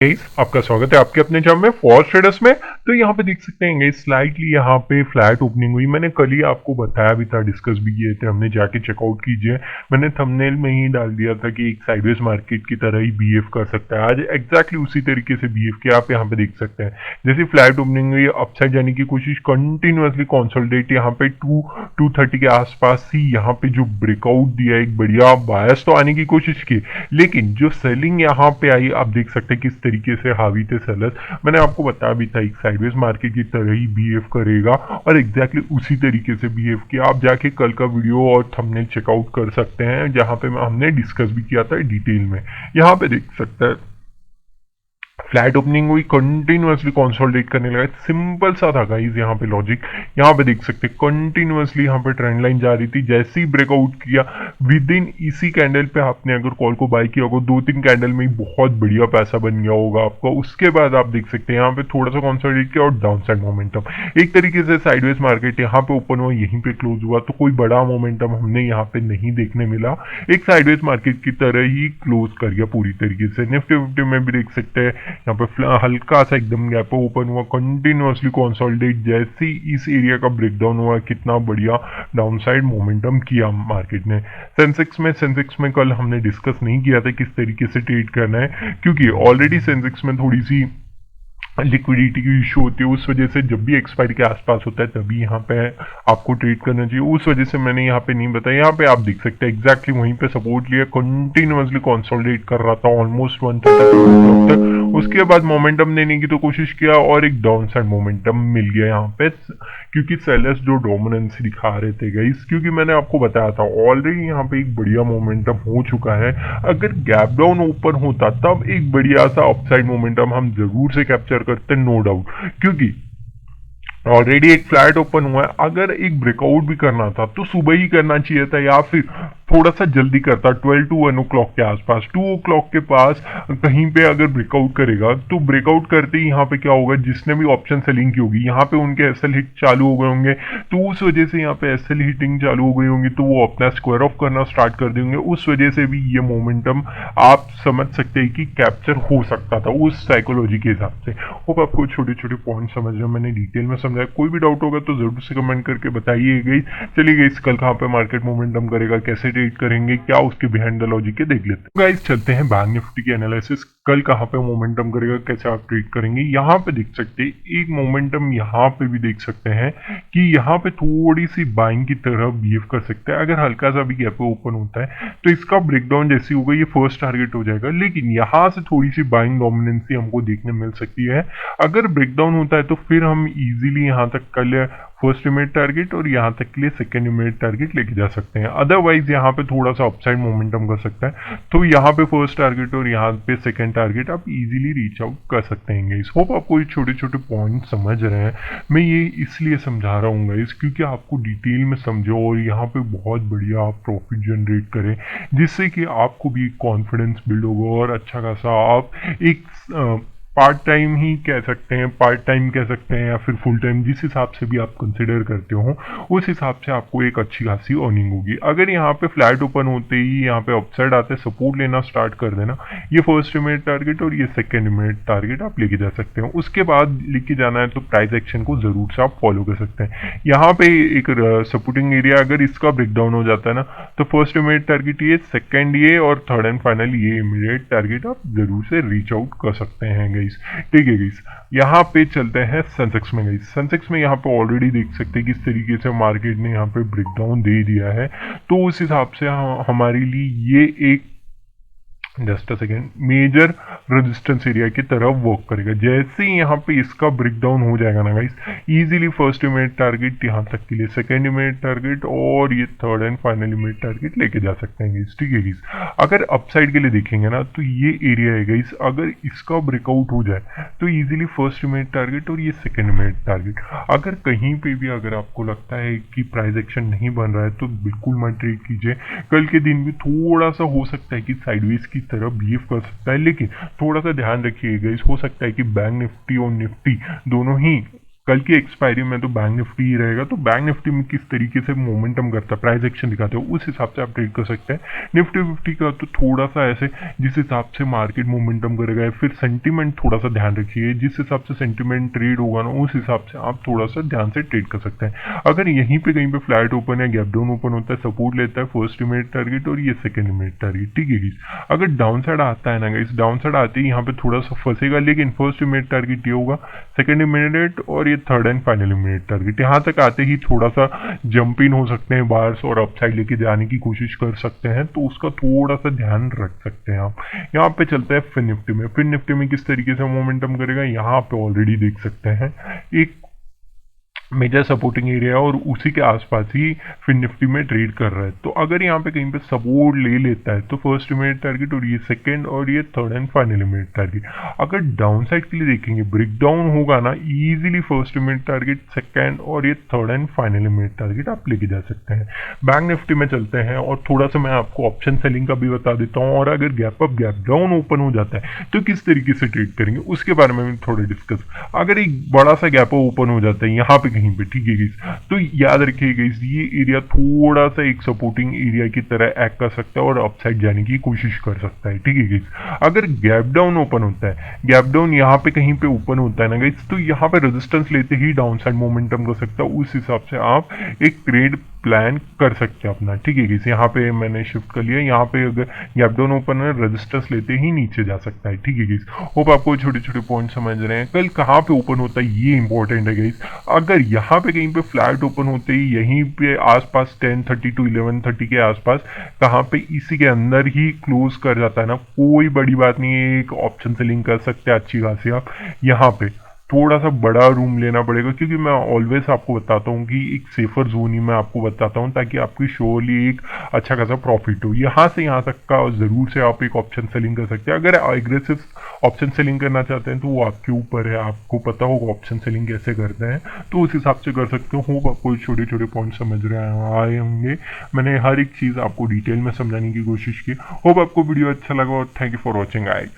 Guys आपका स्वागत है आपके अपने चैनल में फॉरेक्स ट्रेडर्स में। तो यहाँ पे देख सकते हैं स्लाइटली यहाँ पे फ्लैट ओपनिंग हुई। मैंने कल ही आपको बताया भी था, डिस्कस भी किए थे हमने, जाके चेकआउट कीजिए। मैंने थंबनेल में ही डाल दिया था कि एक साइडवेज मार्केट की तरह ही बिहेव कर सकता है। आज एग्जैक्टली उसी तरीके से बिहेव किया। आप यहाँ पे देख सकते हैं जैसे फ्लैट ओपनिंग हुई, अपसाइड जाने की कोशिश, कंटिन्यूसली कॉन्सोलिडेट यहाँ पे 230 के आसपास ही यहाँ पे जो ब्रेकआउट दिया, एक बढ़िया बायस तो आने की कोशिश की, लेकिन जो सेलिंग यहाँ पे आई आप देख सकते हैं किस तरीके से हावी थे सेलर्स। मैंने आपको बताया भी था एक साइडवेज मार्केट की तरह ही बिहेव करेगा और एग्जैक्टली उसी तरीके से बिहेव किया। आप जाके कल का वीडियो और थंबनेल चेकआउट कर सकते हैं जहां पे हमने डिस्कस भी किया था डिटेल में। यहाँ पे देख सकते हैं फ्लैट ओपनिंग हुई, कंटिन्यूसली कंसोलिडेट करने लगा। सिंपल सा था गाइस यहाँ पे लॉजिक। यहाँ पे देख सकते कंटिन्यूसली यहाँ पे ट्रेंड लाइन जा रही थी, जैसे ही ब्रेकआउट किया विद इन इसी कैंडल पे आपने अगर कॉल को बाय किया होगा, 2-3 कैंडल में ही बहुत बढ़िया पैसा बन गया होगा आपका। उसके बाद आप देख सकते हैं यहाँ पे थोड़ा सा कंसोलिडेट किया और डाउन साइड मोमेंटम, एक तरीके से साइडवेज मार्केट यहाँ पे ओपन हुआ, यहीं पे क्लोज हुआ, तो कोई बड़ा मोमेंटम हमने यहाँ पे नहीं देखने मिला। एक साइडवेज मार्केट की तरह ही क्लोज कर गया पूरी तरीके से। निफ्टी फिफ्टी में भी देख सकते हैं यहाँ पे हल्का सा एकदम गैप ओपन हुआ, कंटिन्यूसली कंसोलिडेट, जैसे ही इस एरिया का ब्रेकडाउन हुआ कितना बढ़िया डाउन साइड मोमेंटम किया मार्केट ने। सेंसेक्स में कल हमने डिस्कस नहीं किया था किस तरीके से ट्रेड करना है, क्योंकि ऑलरेडी सेंसेक्स में थोड़ी सी लिक्विडिटी की इशू होती है। उस वजह से जब भी एक्सपायरी के आसपास होता है तभी यहाँ पे आपको ट्रेड करना चाहिए। उस वजह से मैंने यहाँ पे नहीं बताया। यहाँ पे आप देख सकते हैं एग्जैक्टली वहीं पे सपोर्ट लिया, कंटिन्यूसली कंसोलिडेट कर रहा था ऑलमोस्ट 130 तक। उसके बाद मोमेंटम देने की तो कोशिश किया और एक डाउन साइड मोमेंटम मिल गया यहाँ पे, क्योंकि सेलर्स जो डोमिनेंस दिखा रहे थे गाइस, क्योंकि मैंने आपको बताया था ऑलरेडी यहाँ पे एक बढ़िया मोमेंटम हो चुका है। अगर गैप डाउन ओपन होता तब एक बढ़िया सा अपसाइड मोमेंटम हम जरूर से कैप्चर करते, नो डाउट, क्योंकि ऑलरेडी एक फ्लैट ओपन हुआ है। अगर एक ब्रेकआउट भी करना था तो सुबह ही करना चाहिए था, या फिर थोड़ा सा जल्दी करता 12 to 1 o'clock के आसपास। 2 o'clock के पास कहीं पे अगर ब्रेकआउट करेगा तो ब्रेकआउट करते ही यहाँ पे क्या होगा, जिसने भी ऑप्शन सेलिंग की होगी यहाँ पे उनके एसएल हिट चालू हो गए होंगे, तो उस वजह से यहाँ पे एसएल हिटिंग चालू हो गई होंगी, तो वो अपना स्क्वायर ऑफ करना स्टार्ट कर देंगे। उस वजह से भी ये मोमेंटम आप समझ सकते हैं कि कैप्चर हो सकता था उस साइकोलॉजी के हिसाब से। होप आपको छोटे छोटे पॉइंट समझ रहे हो, मैंने डिटेल में समझाया। कोई भी डाउट होगा तो जरूर से कमेंट करके बताइए गई। चलिए गाइस, कल कहाँ पे मार्केट मोमेंटम करेगा, कैसे ट्रेड करेंगे, क्या उसके बिहाइंड द लॉजिक के देख लेते हैं। गाइस चलते हैं बैंक निफ्टी की एनालिसिस। कल कहाँ पे मोमेंटम करेगा, कैसे आप ट्रेड करेंगे। यहाँ पे देख सकते हैं एक मोमेंटम, यहाँ पे भी देख सकते हैं कि यहाँ पे थोड़ी सी बाइंग की तरह बिहेव कर सकता है। अगर हल्का सा भी गैप ओपन होता है तो इसका ब्रेकडाउन जैसी होगा ये फर्स्ट टारगेट हो जाएगा, लेकिन यहाँ से थोड़ी सी बाइंग डोमिनेंसी हमको देखने मिल सकती है। अगर ब्रेकडाउन होता है तो फिर हम इजीली यहाँ तक कल फर्स्ट इमीडिएट टारगेट और यहाँ तक के लिए सेकेंड इमीडिएट टारगेट लेके जा सकते हैं। अदरवाइज यहाँ पे थोड़ा सा अपसाइड मोमेंटम कर सकता है, तो यहाँ पे फर्स्ट टारगेट और यहाँ पे सेकेंड टारगेट आप इजीली रीच आउट कर सकते हैं गाइस। होप आपको ये छोटे छोटे पॉइंट समझ रहे हैं। मैं ये इसलिए समझा रहा हूँ गाइस क्योंकि आपको डिटेल में समझो और यहाँ पे बहुत बढ़िया आप प्रॉफिट जनरेट करें, जिससे कि आपको भी कॉन्फिडेंस बिल्ड होगा और अच्छा खासा आप एक पार्ट टाइम ही कह सकते हैं, पार्ट टाइम कह सकते हैं, या फिर फुल टाइम, जिस हिसाब से भी आप कंसिडर करते हो उस हिसाब से आपको एक अच्छी खासी अर्निंग होगी। अगर यहाँ पे फ्लैट ओपन होते ही यहाँ पे अपसाइड आते सपोर्ट लेना स्टार्ट कर देना, ये फर्स्ट इमीडिएट टारगेट और ये सेकेंड इमीडिएट टारगेट आप लेके जा सकते हैं। उसके बाद लेके जाना है तो प्राइस एक्शन को जरूर से आप फॉलो कर सकते हैं। यहाँ पे एक सपोर्टिंग एरिया अगर इसका ब्रेकडाउन हो जाता है ना, तो फर्स्ट इमीडिएट टारगेट ये, सेकेंड ये और थर्ड एंड फाइनल ये इमीडिएट टारगेट आप जरूर से रीच आउट कर सकते हैं गाइस। ठीक है गाइस, यहाँ पे चलते हैं सेंसेक्स में गाइस। सेंसेक्स में यहाँ पे ऑलरेडी देख सकते हैं किस तरीके से मार्केट ने यहाँ पे ब्रेकडाउन दे दिया है, तो उस हिसाब से हमारे लिए ये एक just a second major resistance area की तरफ वर्क करेगा। जैसे ही यहाँ पे इसका ब्रेकडाउन हो जाएगा ना guys, easily first immediate target यहाँ तक के लिए, सेकेंड इमीडिएट टारगेट और ये third and final immediate target लेके जा सकते हैं गाइस। ठीक है गाइस, अगर अपसाइड के लिए देखेंगे ना तो ये एरिया है गाइस, अगर इसका ब्रेकआउट हो जाए तो इजीली फर्स्ट इमीडिएट टारगेट और ये सेकेंड इमीडिएट टारगेट। अगर कहीं पे भी अगर आपको लगता है कि प्राइस एक्शन नहीं बन रहा है तो बिल्कुल मत ट्रेड कीजिए। कल के दिन भी थोड़ा सा हो सकता है कि साइडवेज की तरह बिहेव कर सकता है, लेकिन थोड़ा सा ध्यान रखिएगा, हो सकता है कि बैंक निफ्टी और निफ्टी दोनों ही कल की एक्सपायरी में तो बैंक निफ्टी ही रहेगा, तो बैंक निफ्टी में किस तरीके से मोमेंटम करता है, प्राइस एक्शन दिखाते हो, उस हिसाब से आप ट्रेड कर सकते हैं। निफ्टी फिफ्टी का तो थोड़ा सा ऐसे जिस हिसाब से मार्केट मोमेंटम करेगा, फिर सेंटीमेंट थोड़ा सा ध्यान रखिए, जिस हिसाब से सेंटीमेंट ट्रेड होगा ना उस हिसाब से आप थोड़ा सा ध्यान से ट्रेड कर सकते हैं। अगर यहीं पे कहीं पे फ्लैट ओपन या गैप डाउन ओपन होता है, सपोर्ट लेता है फर्स्ट इमीडिएट टारगेट और ये सेकंड इमीडिएट टारगेट, ठीक है गाइस। अगर डाउन साइड आता है ना गाइस, डाउन साइड आते ही यहाँ पे थोड़ा सा फंसेगा, लेकिन फर्स्ट इमीडिएट टारगेट ये होगा, सेकंड इमीडिएट और ये third and final immediate target. यहाँ तक आते ही थोड़ा सा जंप इन हो सकते हैं बार्स और अपसाइड लेके जाने की कोशिश कर सकते हैं, तो उसका थोड़ा सा ध्यान रख सकते हैं आप। यहाँ पे चलते हैं फिन निफ्टी में। फिन निफ्टी में किस तरीके से मोमेंटम करेगा, यहाँ पे ऑलरेडी देख सकते हैं एक मेजर सपोर्टिंग एरिया और उसी के आसपास ही फिन निफ्टी में ट्रेड कर रहा है। तो अगर यहाँ पे कहीं पे सपोर्ट ले लेता है तो फर्स्ट इमीडिएट टारगेट और ये सेकंड और ये third and final immediate target. अगर डाउन साइड के लिए देखेंगे, ब्रेक डाउन होगा ना, easily first immediate target, second और ये third and final immediate target आप लेके जा सकते हैं। बैंक निफ्टी में चलते हैं और थोड़ा सा मैं आपको ऑप्शन सेलिंग का भी बता देता हूँ, और अगर gap up gap down open हो जाता है तो किस तरीके से ट्रेड करेंगे उसके बारे में भी थोड़ा डिस्कस। अगर एक बड़ा सा गैप ओपन हो जाता है यहाँ पे कहीं पे, ठीक है गाइस, तो याद रखिए गाइस, ये एरिया थोड़ा सा एक सपोर्टिंग एरिया की तरह एक्ट कर सकता है और अपसाइड जाने की कोशिश कर सकता है, ठीक है गाइस। अगर गैप डाउन ओपन होता है, गैप डाउन यहाँ पे कहीं पे ओपन होता है ना गाइस, तो यहाँ पे रेजिस्टेंस लेते ही डाउन साइड मोमेंटम कर सकता है। उस हिसाब से आप एक ट्रेड प्लान कर सकते हैं अपना, ठीक है गाइस। यहाँ पे मैंने शिफ्ट कर लिया, यहाँ पे अगर गैप डाउन ओपन है, रेजिस्टेंस लेते ही नीचे जा सकता है, ठीक है गाइस। होप आपको छोटे छोटे पॉइंट समझ रहे हैं। कल कहाँ पे ओपन होता है ये इंपॉर्टेंट है गाइस। अगर यहाँ पे कहीं पे फ्लैट ओपन होते ही यहीं पे आसपास 10:30 to 11:30 के आसपास कहाँ पे इसी के अंदर ही क्लोज कर जाता है ना, कोई बड़ी बात नहीं है, एक ऑप्शन सेलिंग कर सकते हैं अच्छी खासी आप। यहाँ पे थोड़ा सा बड़ा रूम लेना पड़ेगा, क्योंकि मैं ऑलवेज आपको बताता हूँ कि एक सेफर जोन ही मैं आपको बताता हूँ, ताकि आपकी श्योरली एक अच्छा खासा प्रॉफिट हो। यहाँ से यहाँ तक का ज़रूर से आप एक ऑप्शन सेलिंग कर सकते हैं। अगर एग्रेसिव ऑप्शन सेलिंग करना चाहते हैं तो वो आपके ऊपर है, आपको पता होगा ऑप्शन सेलिंग कैसे करते हैं, तो उस हिसाब से कर सकते हो। होप आपको छोटे छोटे पॉइंट समझ रहे आए होंगे। मैंने हर एक चीज़ आपको डिटेल में समझाने की कोशिश की। होप आपको वीडियो अच्छा लगा और thank you for watching guys.